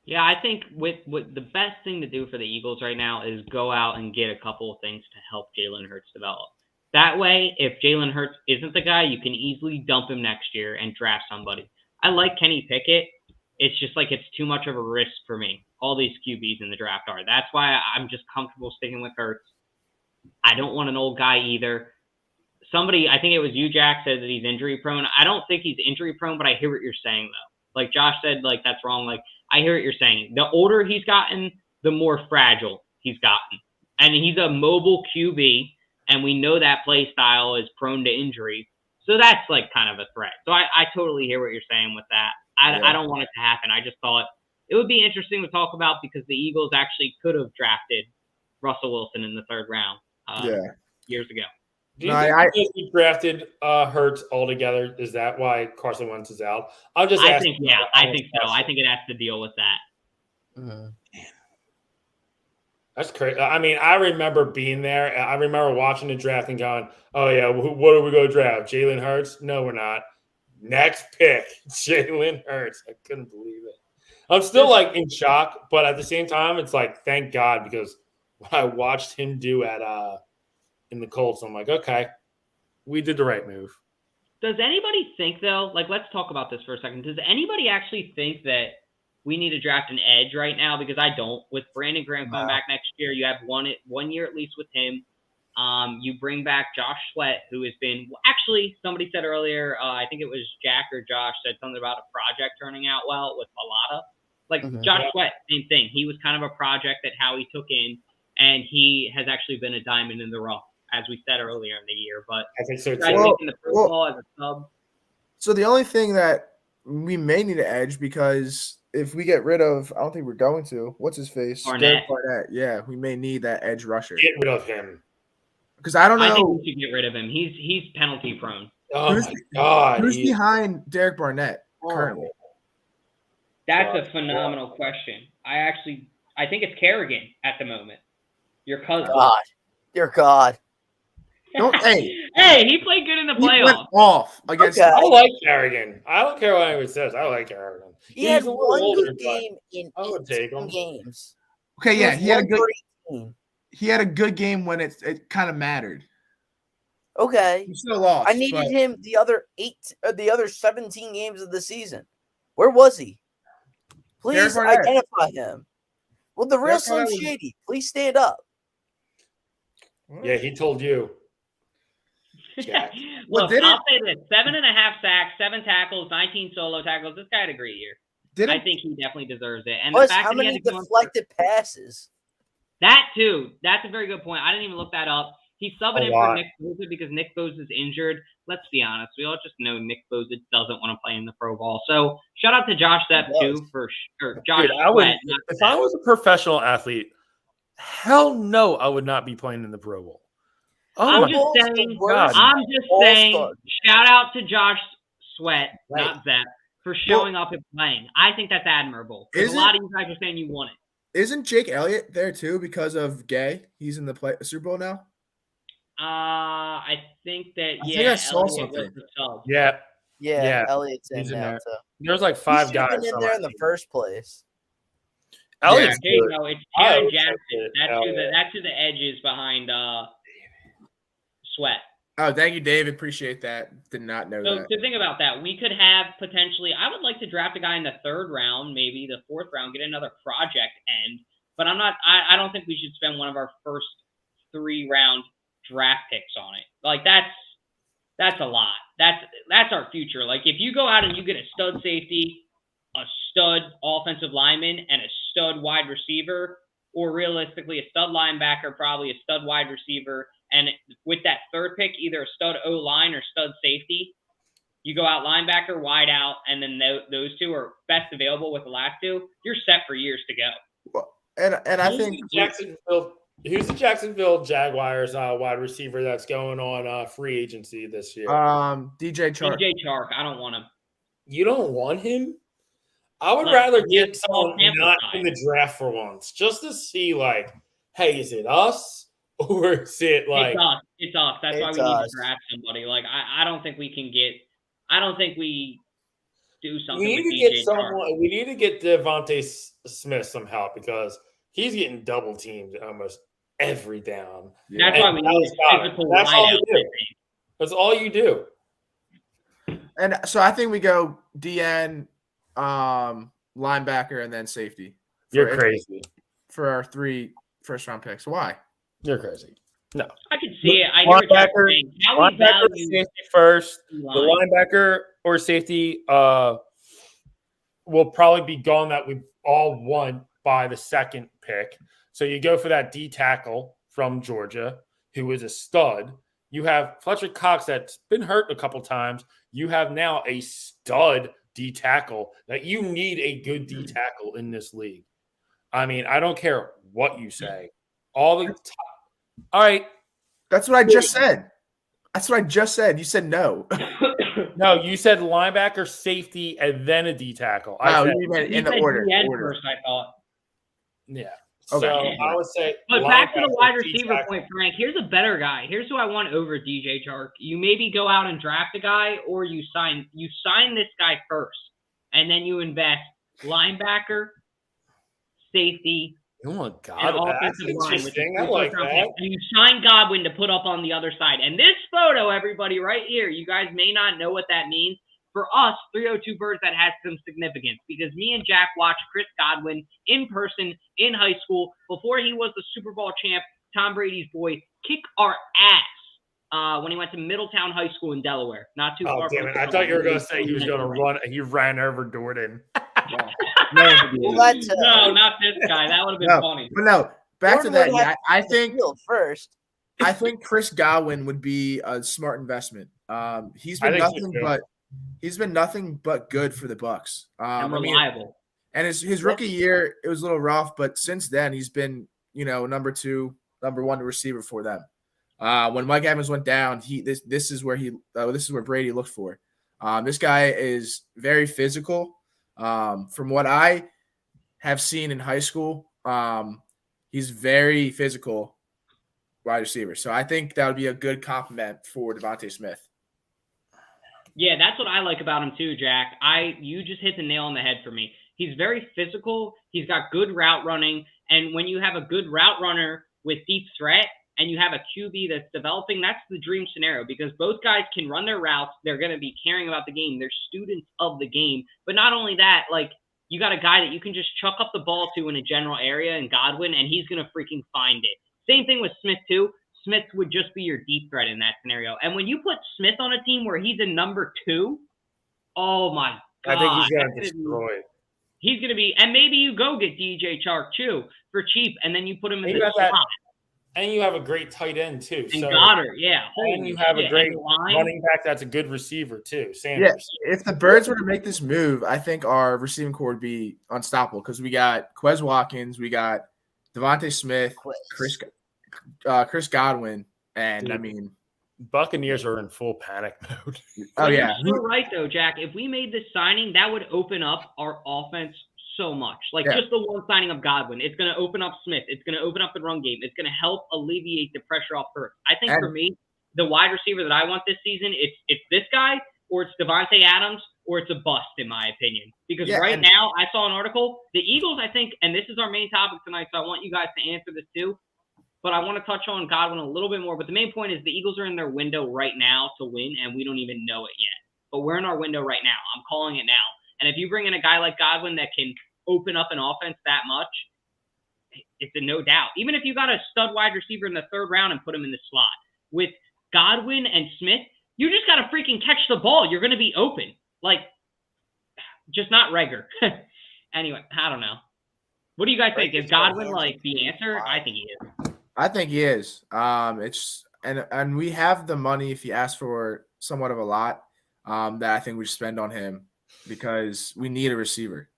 Yeah, I think with the best thing to do for the Eagles right now is go out and get a couple of things to help Jalen Hurts develop. That way, if Jalen Hurts isn't the guy, you can easily dump him next year and draft somebody. I like Kenny Pickett. It's just like it's too much of a risk for me. All these QBs in the draft are. That's why I'm just comfortable sticking with Hurts. I don't want an old guy either. Somebody, I think it was you, Jack, said that he's injury prone. I don't think he's injury prone, but I hear what you're saying, though. Like Josh said, like that's wrong. Like I hear what you're saying. The older he's gotten, the more fragile he's gotten. And he's a mobile QB, and we know that play style is prone to injury. So that's like kind of a threat. So I totally hear what you're saying with that. I don't want it to happen. I just thought it would be interesting to talk about because the Eagles actually could have drafted Russell Wilson in the 3rd round years ago. Do you think he drafted Hurts altogether? Is that why Carson Wentz is out? I'm just asking. I think so. I think it has to deal with that. That's crazy. I mean, I remember being there. I remember watching the draft and going, oh, yeah, what are we going to draft? Jalen Hurts? No, we're not. Next pick, Jalen Hurts. I couldn't believe it. I'm still like in shock, but at the same time, it's like, thank God, because what I watched him do in the Colts, I'm like, okay, we did the right move. Does anybody think, though, like, let's talk about this for a second. Does anybody actually think that we need to draft an edge right now? Because I don't. With Brandon Graham coming back next year, you have one year at least with him. You bring back Josh Sweat, who has been – actually, somebody said earlier, I think it was Jack or Josh, said something about a project turning out well with Malata. Like, Josh Sweat, same thing. He was kind of a project that Howie took in, and he has actually been a diamond in the rough, as we said earlier in the year. But I think so too. taking the Pro Bowl as a sub. So the only thing that we may need to edge, because if we get rid of, I don't think we're going to, what's his face? Barnett. Yeah, we may need that edge rusher. Get rid of him. Because I don't know. I think we should get rid of him. He's penalty prone. Oh, my God. Who's behind Derek Barnett currently? That's a phenomenal question. I think it's Kerrigan at the moment. Your cousin. Dear God. Hey, he played good in the he went playoffs. off against. Okay. I like Kerrigan. I don't care what anyone says. I like Kerrigan. He had a little one older, good game in I would take him. 18 games. Okay, yeah, he had a good. 18. He had a good game when it kind of mattered. Okay. He still lost. I needed him the other 17 games of the season. Where was he? Please identify him. Well, the real Slim Shady, please stand up. Yeah, he told you. Look, I'll say this: 7.5 sacks, 7 tackles, 19 solo tackles. This guy had a great year. I think he definitely deserves it. And plus, the fact how that many deflected passes? That too. That's a very good point. I didn't even look that up. He's subbing in for Nick Bosa because Nick Bosa is injured. Let's be honest. We all just know Nick Bosa doesn't want to play in the Pro Bowl. So shout out to Josh Sepp too for sure. Josh Sweat. If I was a professional athlete, hell no, I would not be playing in the Pro Bowl. I'm just saying. Shout out to Josh Sweat, not Zepp, for showing up and playing. I think that's admirable. A lot of you guys are saying you want it. Isn't Jake Elliott there too because of Gay? He's in the Super Bowl now. I think that I think I saw something. Yeah, Yeah, Elliott's he's in in now there. too. There's like He 5 should have guys been in on there our in the team. first place. Elliott's There you good. go. It's I Tanner always Jackson. said it. That's who the edge is behind Sweat. Oh, thank you, David. Appreciate that. Did not know So that. to think about that, we could have potentially. I would like to draft a guy in the 3rd round, maybe the 4th round, get another project end. But I'm not. I don't think we should spend one of our first 3-round draft picks on it. Like that's a lot. That's our future. Like if you go out and you get a stud safety, a stud offensive lineman, and a stud wide receiver, or realistically a stud linebacker, probably a stud wide receiver, and with that 3rd pick, either a stud O-line or stud safety, you go out linebacker, wide out, and then those 2 are best available with the last 2, you're set for years to go. Well, and I think Who's the Jacksonville Jaguars wide receiver that's going on free agency this year? DJ Chark. DJ Chark, I don't want him. You don't want him? I would Like, rather yeah, get someone not in the draft for once, just to see, like, hey, is it us or is it like it's us? That's why we need to draft somebody. Like I don't think we can get. I don't think we do something. We need to get someone. We need to get Devontae Smith some help because he's getting double teamed almost every down. Yeah. That's why we need physical wideout. That's all you do. And so I think we go DN, linebacker, and then safety. You're crazy. For our 3 first-round picks. Why? You're crazy. No. I can see it. I hear what you're saying. Linebacker, safety first. The linebacker or safety will probably be gone that we all want by the 2nd pick. So you go for that D tackle from Georgia, who is a stud. You have Fletcher Cox that's been hurt a couple times. You have now a stud D tackle that you need a good D tackle in this league. I mean, I don't care what you say. All right. That's what I just said. That's what I just said. You said no. No, you said linebacker, safety, and then a D tackle. You meant in the order. First, I thought. Yeah. Okay. So I would say. But back to the wide receiver point, Frank. Here's a better guy. Here's who I want over DJ Chark. You maybe go out and draft a guy, or you sign this guy first, and then you invest linebacker, safety. Oh my God, and offensive line, interesting. I like that. And you sign Godwin to put up on the other side. And this photo, everybody, right here, you guys may not know what that means. For us, 302 Birds, that has some significance because me and Jack watched Chris Godwin in person in high school before he was the Super Bowl champ, Tom Brady's boy, kick our ass when he went to Middletown High School in Delaware. Not too far. Damn it. I thought you were going to say he was going to run. He ran over Jordan. No, not this guy. That would have been funny. But no, back to that. Yeah, I think first. I think Chris Godwin would be a smart investment. He's been nothing but good for the Bucs. And reliable. And his rookie year, it was a little rough, but since then he's been, number 2, number 1 receiver for them. When Mike Evans went down, this is where Brady looked for. This guy is very physical. From what I have seen in high school, he's very physical wide receiver. So I think that would be a good compliment for Devontae Smith. Yeah, that's what I like about him too, Jack. You just hit the nail on the head for me. He's very physical. He's got good route running. And when you have a good route runner with deep threat and you have a QB that's developing, that's the dream scenario because both guys can run their routes. They're going to be caring about the game. They're students of the game. But not only that, like you got a guy that you can just chuck up the ball to in a general area in Godwin, and he's going to freaking find it. Same thing with Smith too. Smith would just be your deep threat in that scenario. And when you put Smith on a team where he's a number 2, oh my God. I think he's going to destroy it. He's going to be, and maybe you go get DJ Chark too for cheap, and then you put him in the slot. And you have a great tight end too. And Goddard, yeah. And you have a great running back that's a good receiver too, Sanders. Yeah, if the Birds were to make this move, I think our receiving core would be unstoppable because we got Quez Watkins, we got Devontae Smith, Chris Godwin, and Dude, Buccaneers are in full panic mode. Oh yeah, you're right though, Jack. If we made this signing, that would open up our offense so much. Just the one signing of Godwin, it's going to open up Smith. It's going to open up the run game. It's going to help alleviate the pressure off Hurts. I think for me, the wide receiver that I want this season, it's this guy, or it's Devontae Adams, or it's a bust, in my opinion. Because right now, I saw an article, the Eagles, I think, and this is our main topic tonight, so I want you guys to answer this too, but I want to touch on Godwin a little bit more. But the main point is the Eagles are in their window right now to win, and we don't even know it yet. But we're in our window right now. I'm calling it now. And if you bring in a guy like Godwin that can open up an offense that much, it's a no doubt. Even if you got a stud wide receiver in the 3rd round and put him in the slot. With Godwin and Smith, you just got to freaking catch the ball. You're going to be open. Like, just not Reagor. Anyway, I don't know. What do you guys think? Is Godwin like the answer? I think he is. I think he is. And we have the money if you ask for somewhat of a lot that I think we should spend on him because we need a receiver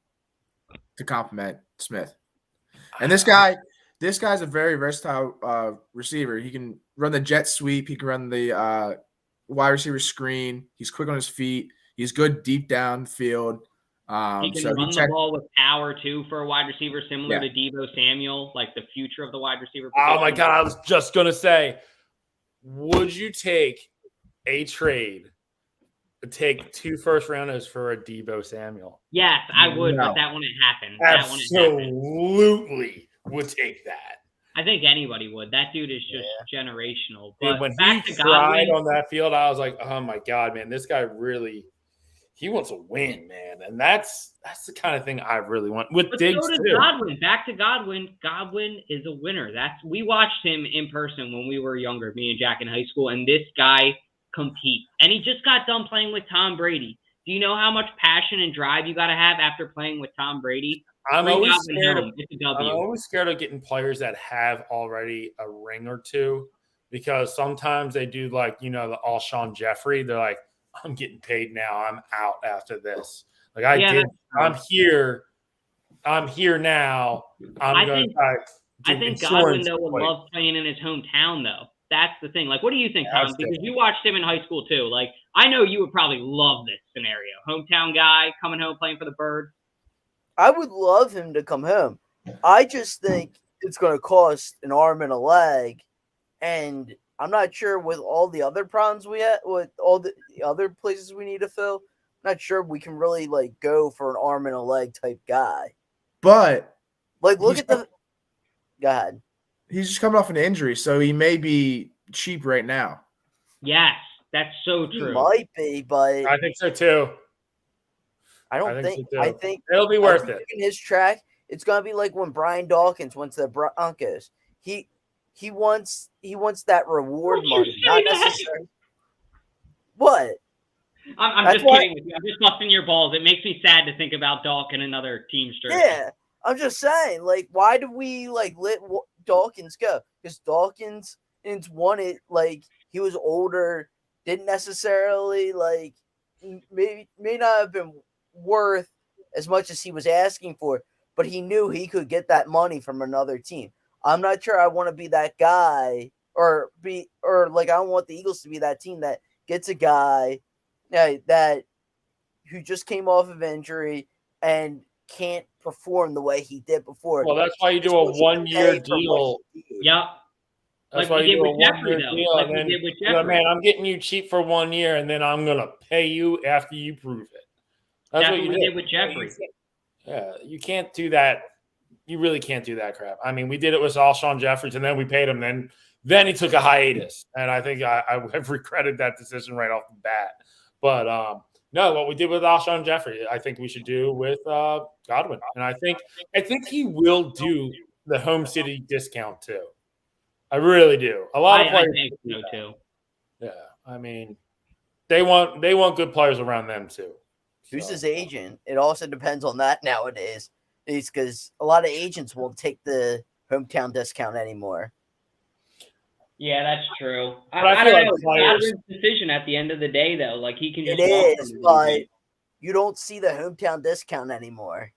to complement Smith. And this guy's a very versatile receiver. He can run the jet sweep. He can run the wide receiver screen. He's quick on his feet. He's good deep downfield. He can run the ball with power, too, for a wide receiver, similar to Deebo Samuel, like the future of the wide receiver position. Oh, my God. I was just going to say, would you take a trade to take 2 first-rounders for a Deebo Samuel? Yes, I would, but that wouldn't happen. Absolutely would take that. I think anybody would. That dude is just generational. But dude, when he tried on that field, I was like, oh, my God, man, this guy really – he wants to win, man, and that's the kind of thing I really want. With Diggs so does too. Godwin. Back to Godwin. Godwin is a winner. We watched him in person when we were younger, me and Jack in high school, and this guy competes. And he just got done playing with Tom Brady. Do you know how much passion and drive you got to have after playing with Tom Brady? I'm always scared of getting players that have already a ring or two, because sometimes they do like the Alshon Jeffrey. They're like, I'm getting paid now. I'm out after this. Like I'm here now. I think Godwin though would love playing in his hometown though. That's the thing. Like, what do you think, Tom? Because you watched him in high school too. Like, I know you would probably love this scenario. Hometown guy coming home playing for the Birds. I would love him to come home. I just think it's going to cost an arm and a leg, and I'm not sure with all the other problems we have, with all the other places we need to fill, I'm not sure we can really like go for an arm and a leg type guy. But like, look at the. Go ahead. He's just coming off an injury, so he may be cheap right now. Yes, that's so true. He might be, but I think so too. I think it'll be worth it. In his track, it's gonna be like when Brian Dawkins went to the Broncos. He wants that reward money, not necessarily. What? I'm just kidding with you. I'm just busting your balls. It makes me sad to think about Dawkins and another team's jersey. Yeah, I'm just saying. Like, why do we like let Dawkins go? Because Dawkins won it. Like, he was older, didn't necessarily like may not have been worth as much as he was asking for, but he knew he could get that money from another team. I'm not sure I want to be that guy or I don't want the Eagles to be that team that gets a guy that who just came off of injury and can't perform the way he did before. Well, that's why you do a 1-year deal. Yep. That's like why we you did do with Jeffrey, though. Like we did with Jeffrey. Man, I'm getting you cheap for 1 year, and then I'm going to pay you after you prove it. That's what we did with Jeffrey. Yeah, you can't do that. You really can't do that crap. I mean, we did it with Alshon Jeffrey, and then we paid him. Then he took a hiatus, and I think I have regretted that decision right off the bat. But no, what we did with Alshon Jeffrey, I think we should do with Godwin, and I think he will do the home city discount too. I really do. A lot of players think so too. Yeah, I mean, they want good players around them too. Who's his agent? It also depends on that nowadays. It's because a lot of agents won't take the hometown discount anymore. Yeah, that's true. But I don't know. It's Godwin's decision at the end of the day, though. Like, he can just. It is, but you don't see the hometown discount anymore.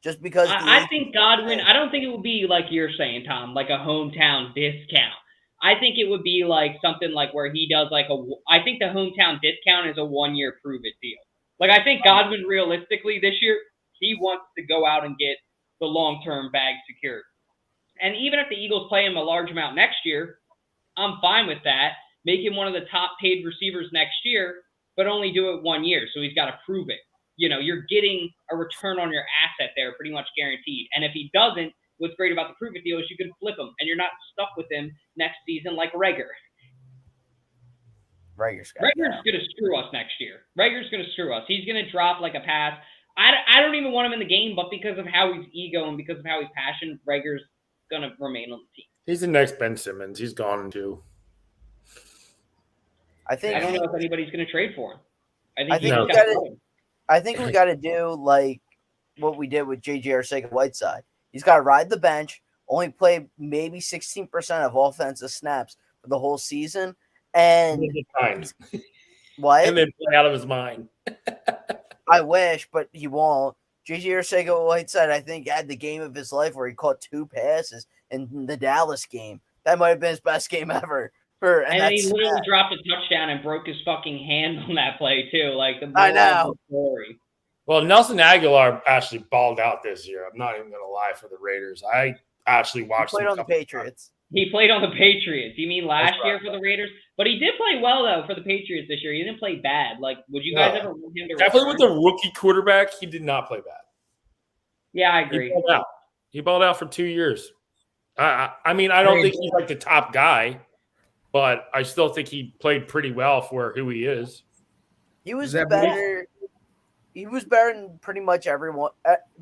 Just because I think Godwin. I don't think it would be like you're saying, Tom, like a hometown discount. I think it would be like something like where he does like I think the hometown discount is a 1-year prove it deal. Like, I think Godwin realistically this year, he wants to go out and get the long-term bag secured. And even if the Eagles play him a large amount next year, I'm fine with that. Make him one of the top paid receivers next year. but only do it 1 year. So he's got to prove it. You know, you're getting a return on your asset there, pretty much guaranteed. And if he doesn't, what's great about the prove it deal is you can flip him, and you're not stuck with him next season like Reagor. Reagor's going to screw us next year. Reagor's going to screw us. He's going to drop like a pass. I don't even want him in the game, but because of how he's ego and because of how he's passionate, Reagor's going to remain on the team. He's the next Ben Simmons. He's gone too. I don't know if anybody's going to trade for him. I think we got to do like what we did with J.J. Arcega-Whiteside. He's got to ride the bench, only play maybe 16% of offensive snaps for the whole season, and what? And then play out of his mind. I wish, but he won't. J.J. Arcega-Whiteside, I think, had the game of his life where he caught 2 passes in the Dallas game. That might have been his best game ever. And then he literally dropped a touchdown and broke his fucking hand on that play too. Like I know. Story. Well, Nelson Aguilar actually balled out this year. I'm not even gonna lie for the Raiders. I actually watched. He played on the Patriots. He played on the Patriots. You mean last year for the Raiders? But he did play well though for the Patriots this year. He didn't play bad. Like, would you guys ever want him to? Definitely with the rookie quarterback, he did not play bad. Yeah, I agree. He balled out for 2 years. I mean, I don't think he's like the top guy, but I still think he played pretty well for who he is. He was better. He was better than pretty much everyone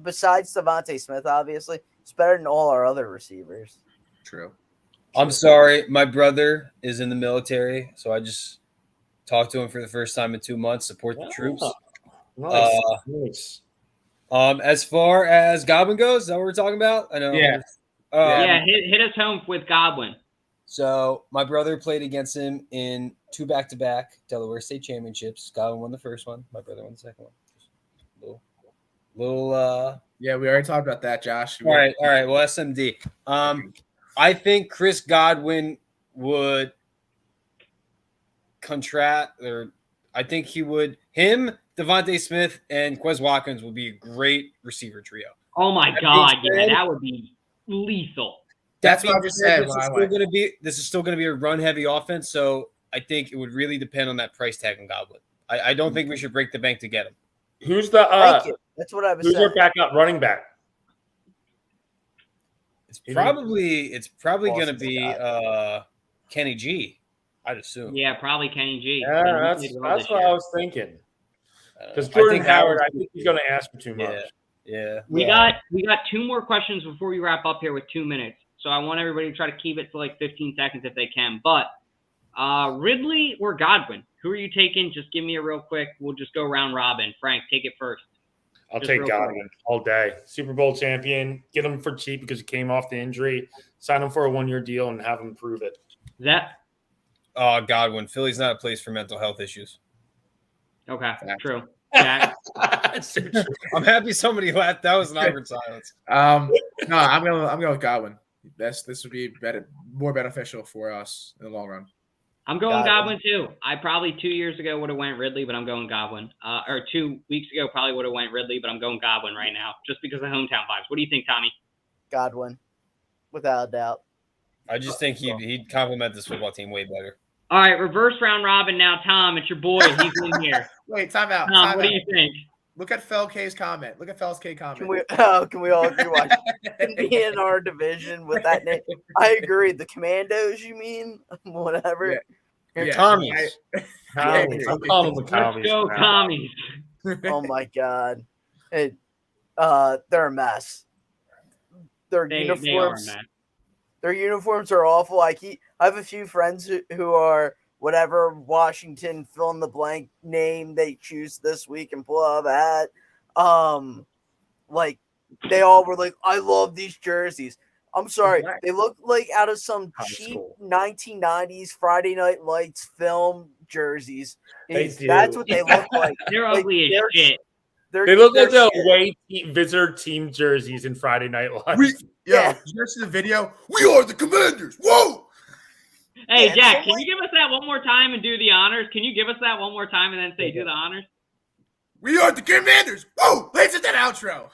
besides Devontae Smith. Obviously, he's better than all our other receivers. True. I'm sorry, my brother is in the military, so I just talked to him for the first time in 2 months. Support the troops. Nice. As far as Godwin goes, is that what we're talking about? I know. Yeah. Hit us home with Godwin. So my brother played against him in 2 back-to-back Delaware State championships. Godwin won the first one. My brother won the second one. Little. Yeah, we already talked about that, Josh. All right. Well, SMD. I think Chris Godwin would contract, or I think he would. Him, Devontae Smith, and Quez Watkins will be a great receiver trio. Oh my God! Yeah, that would be lethal. That's what I just said. This is still going to be a run-heavy offense, so I think it would really depend on that price tag on Godwin. I don't think we should break the bank to get him. Who's the? That's what I was saying. saying. Who's your backup running back? It's probably going to be Kenny G. I'd assume. Yeah, probably Kenny G. Yeah, that's what I was thinking. Because Jordan Howard, I think he's going to ask for too much. Yeah. We got 2 more questions before we wrap up here with 2 minutes. So I want everybody to try to keep it to like 15 seconds if they can. But Ridley or Godwin, who are you taking? Just give me a real quick. We'll just go round robin. Frank, take it first. I'll take Godwin all day. Super Bowl champion. Get him for cheap because he came off the injury. Sign him for a 1-year deal and have him prove it. Godwin. Philly's not a place for mental health issues. Okay, true. Jack? I'm happy somebody laughed. That was an awkward silence. No, I'm going with Godwin. This would be more beneficial for us in the long run. I'm going Godwin too. I probably 2 years ago would have went Ridley, but I'm going Godwin. Or 2 weeks ago probably would have went Ridley, but I'm going Godwin right now just because of hometown vibes. What do you think, Tommy? Godwin, without a doubt. I just think he'd complement this football team way better. All right, reverse round robin now. Tom, it's your boy. He's in here. Wait, time out. Tom, what do you think? Look at Fel K's comment. Can we all agree? Watch be in our division with that name? I agree. The Commandos, you mean? Whatever. Yeah. Commies. I'm calling them the commies. Let's go, commies. Oh my God. They're a mess. Their uniforms are awful. I have a few friends who are whatever Washington fill in the blank name they choose this week and pull out a hat. Like they all were like, I love these jerseys. I'm sorry. They look like out of some cheap 1990s Friday Night Lights film jerseys. That's what they look like. They're ugly as shit. They look like the away visitor team jerseys in Friday Night Lights. Did you see the video? We are the Commanders. Whoa! Hey, Jack, can you give us that one more time and do the honors? Can you give us that one more time and then say do the honors? We are the Commanders. Whoa! Let's hit that outro.